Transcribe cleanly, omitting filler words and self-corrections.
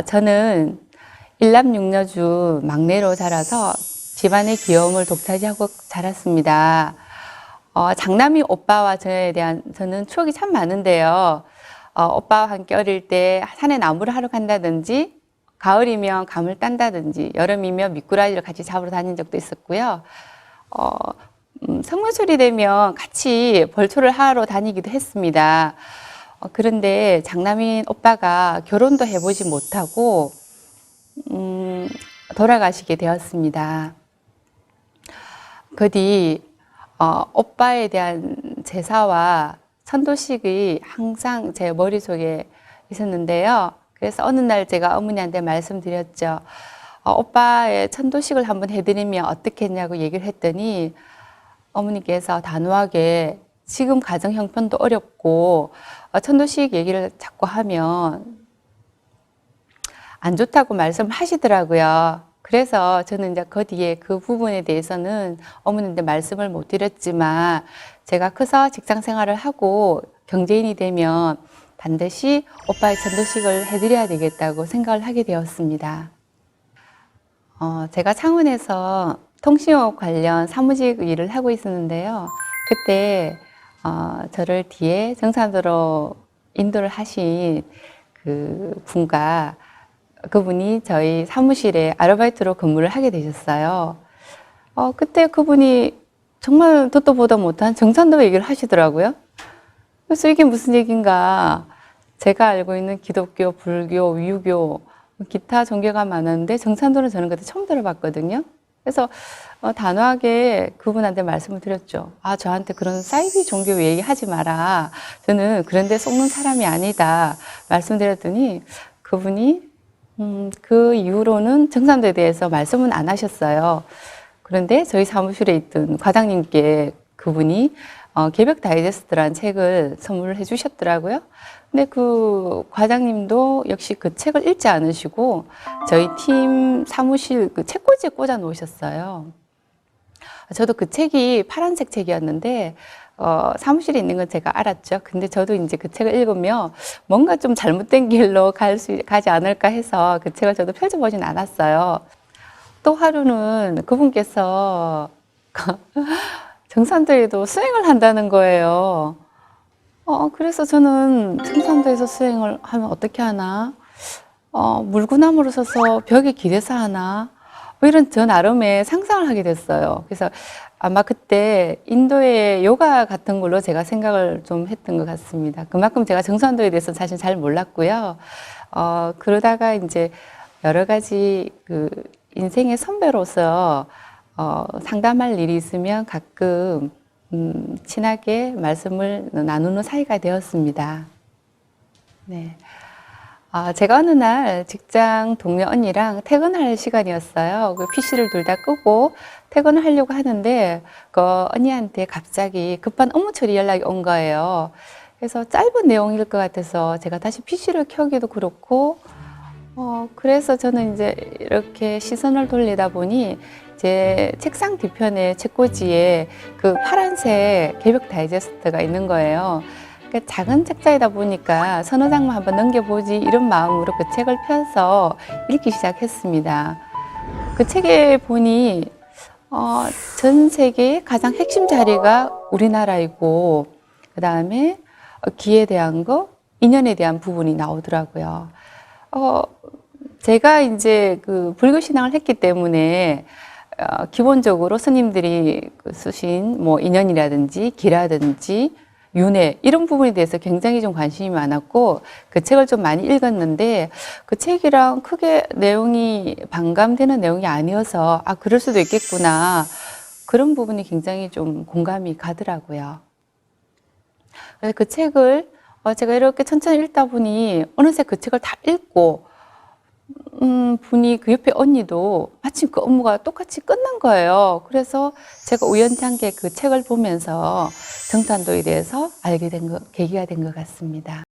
저는 일남육녀주 막내로 자라서 집안의 귀여움을 독차지하고 자랐습니다. 장남이 오빠와 저에 대한 저는 추억이 참 많은데요. 오빠와 함께 어릴 때 산에 나무를 하러 간다든지, 가을이면 감을 딴다든지, 여름이면 미꾸라지를 같이 잡으러 다닌 적도 있었고요. 성묘철이 되면 같이 벌초를 하러 다니기도 했습니다. 그런데 장남인 오빠가 결혼도 해보지 못하고 돌아가시게 되었습니다. 그 뒤 오빠에 대한 제사와 천도식이 항상 제 머릿속에 있었는데요. 그래서 어느 날 제가 어머니한테 말씀드렸죠. 오빠의 천도식을 한번 해드리면 어떻겠냐고 얘기를 했더니 어머니께서 단호하게 지금 가정 형편도 어렵고 천도식 얘기를 자꾸 하면 안 좋다고 말씀을 하시더라고요. 그래서 저는 이제 그 뒤에 그 부분에 대해서는 어머니한테 말씀을 못 드렸지만 제가 커서 직장 생활을 하고 경제인이 되면 반드시 오빠의 천도식을 해드려야 되겠다고 생각을 하게 되었습니다. 제가 창원에서 통신업 관련 사무직 일을 하고 있었는데요. 그때 저를 뒤에 정산도로 인도를 하신 그 분과 그분이 저희 사무실에 아르바이트로 근무를 하게 되셨어요. 그때 그분이 정말 듣도 보도 못한 정산도 얘기를 하시더라고요. 그래서 이게 무슨 얘기인가. 제가 알고 있는 기독교, 불교, 유교, 기타 종교가 많았는데 정산도는 저는 그때 처음 들어봤거든요. 그래서 단호하게 그분한테 말씀을 드렸죠. 저한테 그런 사이비 종교 얘기하지 마라. 저는 그런 데 속는 사람이 아니다. 말씀드렸더니 그분이 그 이후로는 정산도에 대해서 말씀은 안 하셨어요. 그런데 저희 사무실에 있던 과장님께 그분이 개벽 다이제스트라는 책을 선물을 해 주셨더라고요. 근데 그 과장님도 역시 그 책을 읽지 않으시고 저희 팀 사무실 그 책꽂이에 꽂아 놓으셨어요. 저도 그 책이 파란색 책이었는데 사무실에 있는 건 제가 알았죠. 근데 저도 이제 그 책을 읽으면 뭔가 좀 잘못된 길로 가지 않을까 해서 그 책을 저도 펼쳐보진 않았어요. 또 하루는 그분께서 정산도에도 수행을 한다는 거예요. 그래서 저는 정산도에서 수행을 하면 어떻게 하나? 물구나무로 서서 벽에 기대서 하나? 이런 저 나름의 상상을 하게 됐어요. 그래서 아마 그때 인도의 요가 같은 걸로 제가 생각을 좀 했던 것 같습니다. 그만큼 제가 정산도에 대해서 사실 잘 몰랐고요. 그러다가 이제 여러 가지 그 인생의 선배로서 상담할 일이 있으면 가끔 친하게 말씀을 나누는 사이가 되었습니다. 네. 제가 어느 날 직장 동료 언니랑 퇴근할 시간이었어요. 그 PC를 둘 다 끄고 퇴근을 하려고 하는데 그 언니한테 갑자기 급한 업무 처리 연락이 온 거예요. 그래서 짧은 내용일 것 같아서 제가 다시 PC를 켜기도 그렇고 그래서 저는 이제 이렇게 시선을 돌리다 보니 제 책상 뒤편에 책꽂이에 그 파란색 개벽 다이제스트가 있는 거예요. 그러니까 작은 책자이다 보니까 서너 장만 한번 넘겨보지 이런 마음으로 그 책을 펴서 읽기 시작했습니다. 그 책에 보니 전 세계의 가장 핵심 자리가 우리나라이고 그 다음에 기에 대한 거, 인연에 대한 부분이 나오더라고요. 제가 이제 그 불교 신앙을 했기 때문에 기본적으로 스님들이 쓰신 뭐 인연이라든지 기라든지 윤회 이런 부분에 대해서 굉장히 좀 관심이 많았고 그 책을 좀 많이 읽었는데 그 책이랑 크게 내용이 반감되는 내용이 아니어서 그럴 수도 있겠구나 그런 부분이 굉장히 좀 공감이 가더라고요. 그래서 그 책을 제가 이렇게 천천히 읽다 보니 어느새 그 책을 다 읽고 분이 그 옆에 언니도 마침 그 업무가 똑같이 끝난 거예요. 그래서 제가 우연찮게 그 책을 보면서 정산도에 대해서 알게 된 계기가 된 것 같습니다.